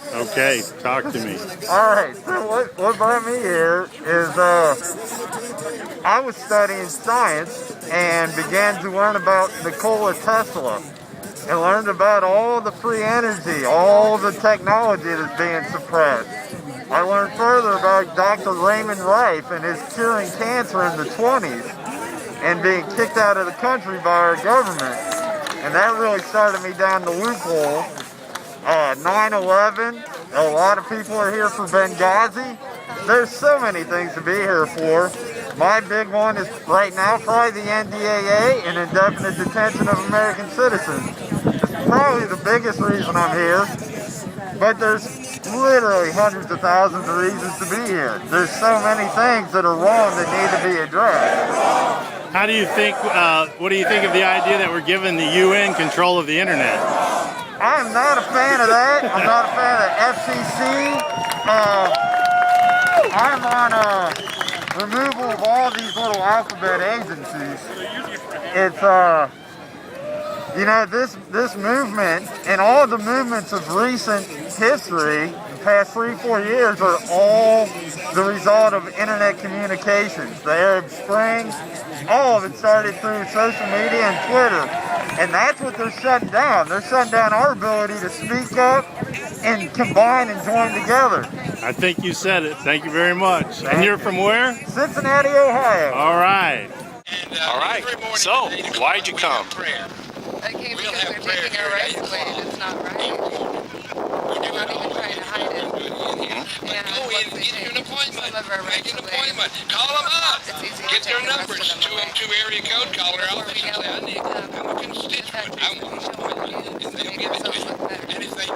Okay, talk to me. Alright, so what brought me here is I was studying science and began to learn about Nikola Tesla and learned about all the free energy, all the technology that's being suppressed. I learned further about Dr. Raymond Rife and his curing cancer in the 20s and being kicked out of the country by our government. And that really started me down the loophole. 9/11, a lot of people are here for Benghazi. There's so many things to be here for. My big one is right now probably the NDAA and indefinite detention of American citizens. It's probably the biggest reason I'm here, but there's literally hundreds of thousands of reasons to be here. There's so many things that are wrong that need to be addressed. How do you think, what do you think of the idea that we're giving the UN control of the internet? I'm not a fan of that. I'm not a fan of the FCC. I'm on removal of all these little alphabet agencies. It's, you know, this movement and all the movements of recent history, the past 3-4 years, are all the result of internet communications. The Arab Spring, all of it started through social media and Twitter. And that's what they're shutting down. They're shutting down our ability to speak up and combine and join together. I think you said it. Thank you very much. And you're from where? Cincinnati, Ohio. All right. All right. So, why'd you come? I came because they're taking our rights away and it's not right. They're not even trying to hide it. And once they take some of our rights away, Call them up. it's easy to Get their take the rest numbers. of them away. 202 area code. Call their office and say, I need. I'm a constituent. I want to. If they'll give it to me. And if they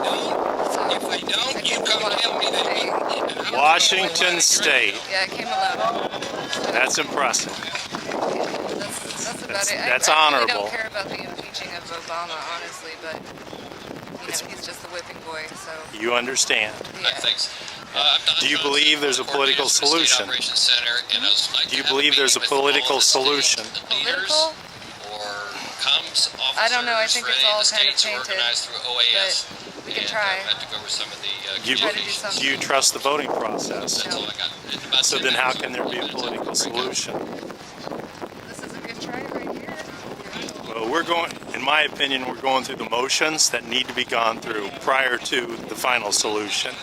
don't, you come tell me that. Washington State. Yeah, it came alone. That's impressive. That's about it. That's I honorable. really don't care about the impeaching of Obama, honestly, but he's just the whipping boy, so. You understand. Yeah. Thanks. Do you believe there's a political solution? Do you believe there's a political solution? Political? I don't know. I think it's all kind of tainted, but we can try. Do you trust the voting process? No. So then how can there be a political solution? This is a good try right here. Well, in my opinion, we're going through the motions that need to be gone through prior to the final solution.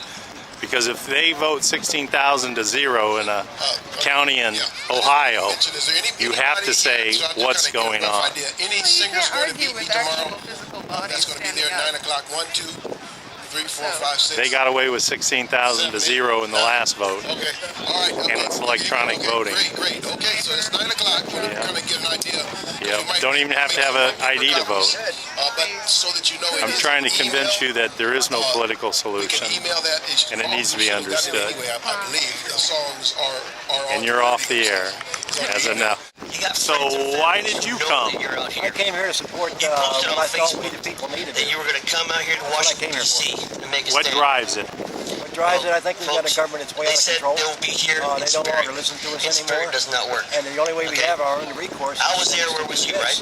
Because if they vote 16,000 to 0 in a county in Ohio, you have to say what's going on. Well, you can't argue with actual physical bodies standing up. They got away with 16,000 to 0 in the last vote. Okay. All right. And it's electronic voting. Great. Okay, so it's 9 o'clock. We're going to get an idea. Yep. Don't even have to have an ID to vote. But so that you know I'm trying to convince you that there is no political solution. And it needs to be understood. I believe the songs are And you're off the air as of now. So why did you come? I came here to support what I thought we the people needed. That you were going to come out here to Washington, D.C. and make a What stand. drives it? What drives it, I think we've got a government that's way They out of said control. they'll be here in They no spirit. longer listen to us In spirit anymore. does not work. And the only way we Okay. have our only recourse I is was there, where was you, right?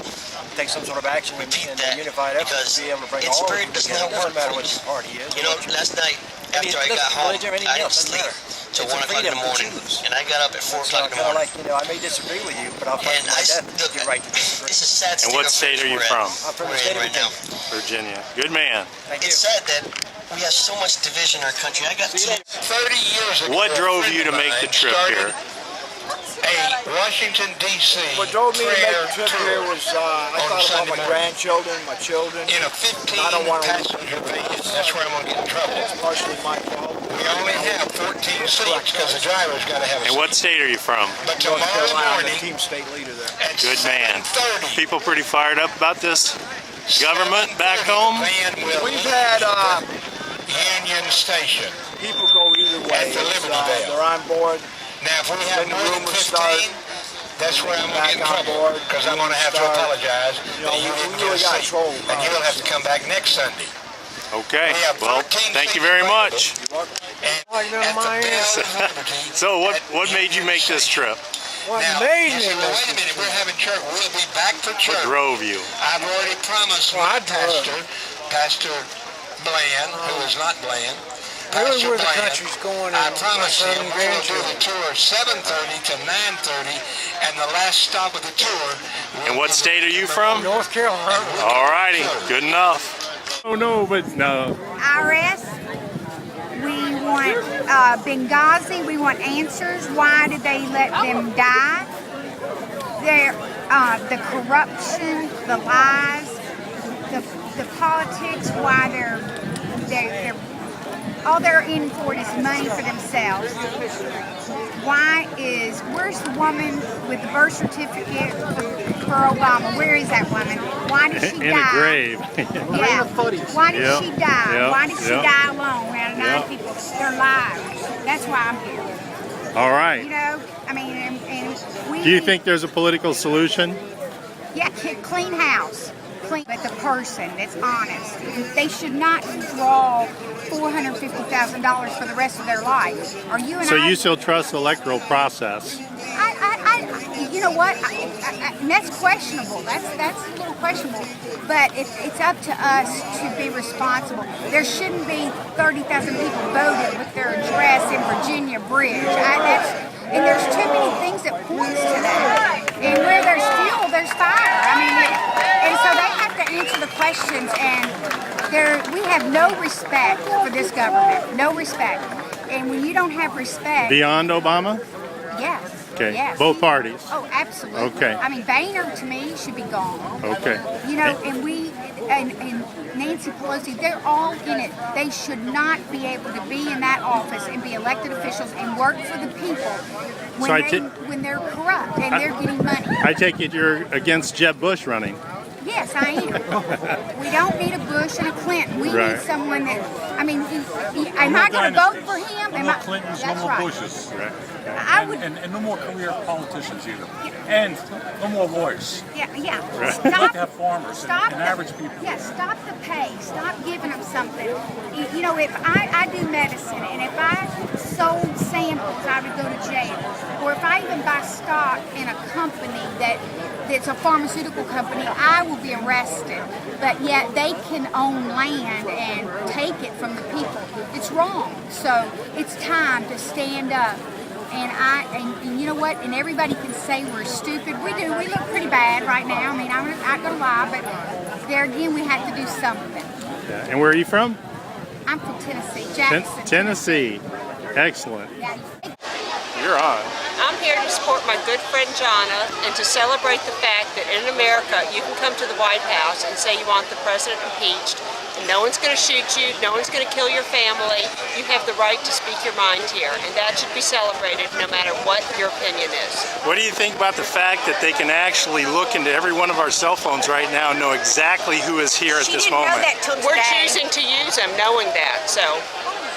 take some sort of action Repeat and that, a unified effort because to be able to bring in all of spirit them does together. not It doesn't work, matter what folks. party is. You know, last night after I got home, I didn't sleep till 1 o'clock in the morning, and I got up at 4 o'clock in the Kind of morning. like, I may disagree with you, but I'll fight And to my I death look, your right to disagree. this is sad. And what state are you from? I'm from the We're state in of right now. Virginia. Good man. Thank you. It's sad that we have so much division in our country. I got 30 years ago. What drove you to make the trip here? A Washington, D.C. What drove me to make the trip here was I thought about my grandchildren, my children. in a I don't want to lose 15-passenger Vegas. That's where I'm going to get in trouble. It's partially my fault. We only have 14 seats because the driver's got to have a And seat. what state are you from? But North tomorrow Carolina, the morning team state leader there. at Good man. 7:30, People pretty fired up about this government back home? the van will We've leave had Union Station. people go either way. At the Liberty Bell. They're on board. Now, if we have Then the more than rumors 15, start. that's where I'm going Back to get in on trouble board. because I'm going to have to Start. apologize You know, that you we didn't really get a got seat. trolled. And you'll have to come back next Sunday. Okay. We have Well, 14 thank you seats very available. much. And Like none at of the my Bell of Liberty, So what made you make this trip? What now, made you me say, well, wait a minute, we're having church. We'll be back for What church. drove you? I've already promised Well, my I drove. Pastor Bland, who is not Bland, really your where the plan. country's going I and promise you, my son and we will do the grandchildren. tour 7:30 to 9:30, and the last stop of the tour. And what state are you from? North Carolina. All righty, good enough. Oh no, but no. IRS, we want Benghazi, we want answers. Why did they let them die? The corruption, the lies, the politics, why they're all they're in for is money for themselves. Where's the woman with the birth certificate for Obama? Where is that woman? Why did she die? In a grave. Yeah. Why did Yep. she die? Yep. Why did she Yep. die alone out of 9 Yep. people? Their lives. That's why I'm here. All right. You know, I mean, and we. Do you think there's a political solution? Yeah, clean house. Clean, but the person that's honest. They should not draw $450,000 for the rest of their life. Are you and So I? you still trust the electoral process? You know what? And that's questionable. That's a little questionable. But it's up to us to be responsible. There shouldn't be 30,000 people voting with their address in Virginia Bridge. And there's too many things that points to that. And where there's fuel, there's fire. I mean, and so they have to answer the questions. And we have no respect for this government. No respect. And when you don't have respect, Beyond Obama? yes. Okay. Yes. Both parties? Oh, absolutely. Okay. I mean, Boehner to me should be gone. Okay. You know, and Nancy Pelosi, they're all in it. They should not be able to be in that office and be elected officials and work for the people when they're corrupt and they're getting money. I take it you're against Jeb Bush running. Yes, I am. We don't need a Bush and a Clinton. We need someone that, I mean, am I going to vote for him? No more Clintons, no more Bushes. Right. I would. And no more career politicians either. And no more lawyers. Yeah. We'd like to have farmers and average people. Yeah, stop the pay. Stop giving them something. You know, if I do medicine and if I sold samples, I would go to jail. Or if I even buy stock in a company that's a pharmaceutical company, I will be arrested. But yet they can own land and take it from the people. It's wrong. So it's time to stand up. And you know what? And everybody can say we're stupid. We do. We look pretty bad right now. I mean, I'm not gonna lie, but there again, we have to do something. Yeah. And where are you from? I'm from Tennessee, Jackson. Tennessee. Excellent. Yeah. You're on. I'm here to support my good friend Jonna and to celebrate the fact that in America you can come to the White House and say you want the president impeached and no one's going to shoot you, no one's going to kill your family. You have the right to speak your mind here, and that should be celebrated no matter what your opinion is. What do you think about the fact that they can actually look into every one of our cell phones right now and know exactly who is here at this moment? We're choosing to use them knowing that, so.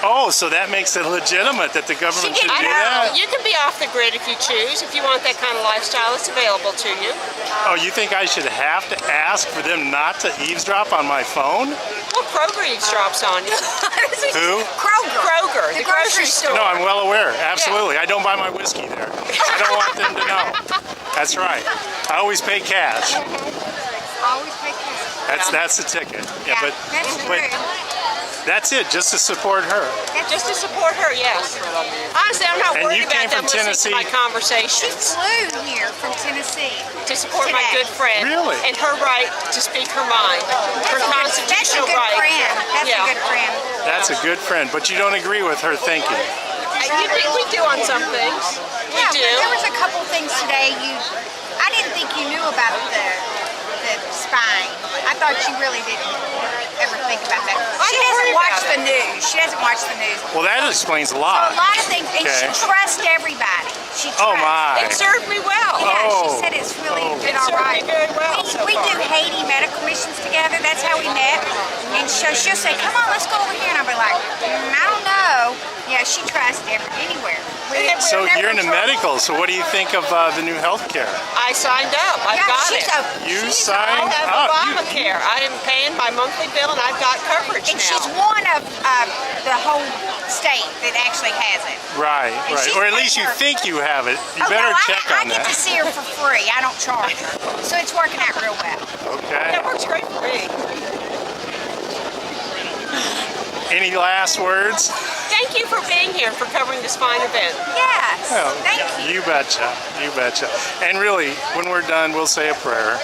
Oh, so that makes it legitimate that the government should do that? You can be off the grid if you choose. If you want that kind of lifestyle, it's available to you. Oh, you think I should have to ask for them not to eavesdrop on my phone? Well, Kroger eavesdrops on you. Who? Kroger, the grocery store. No, I'm well aware. Absolutely. I don't buy my whiskey there. I don't want them to know. That's right. I always pay cash. Always pay cash. That's the ticket. Yeah, but that's it, just to support her. Just to support her, yes. Honestly, I'm not worried about them listening to my conversations. She flew here from Tennessee to support my good friend. Really? And her right to speak her mind. Her constitutional right. That's a good friend. That's a good friend, but you don't agree with her thinking. We do on some things. We do. There was a couple things today I didn't think you knew about the spying. I thought you really didn't ever think about that. She doesn't watch the news. She doesn't watch the news. Well, that explains a So lot. a lot of things, and she trusts everybody. She trusts. Oh my! It served me well. Yeah, she said it's really been all right. Very well We do Haiti medical missions together. That's how we met. And so she'll say, "Come on, let's go over here," and I'll be like, "I don't know." Yeah, she trusts anywhere. So you're into medical. So what do you think of the new health care? I signed up. I've got it. You signed I have up. Obamacare. I am paying my monthly bill, and I've got coverage And now. she's one of the whole state that actually has it. Right, And right. she's Or at paid least you for- think you have it. You Oh, better no, check I on get that. to see her for free. I don't charge her. So it's working out real well. Okay. That works great for me. Any last words? Thank you for being here, for covering this fine event. Yes. Well, Thank you. You betcha. You betcha. And really, when we're done, we'll say a prayer.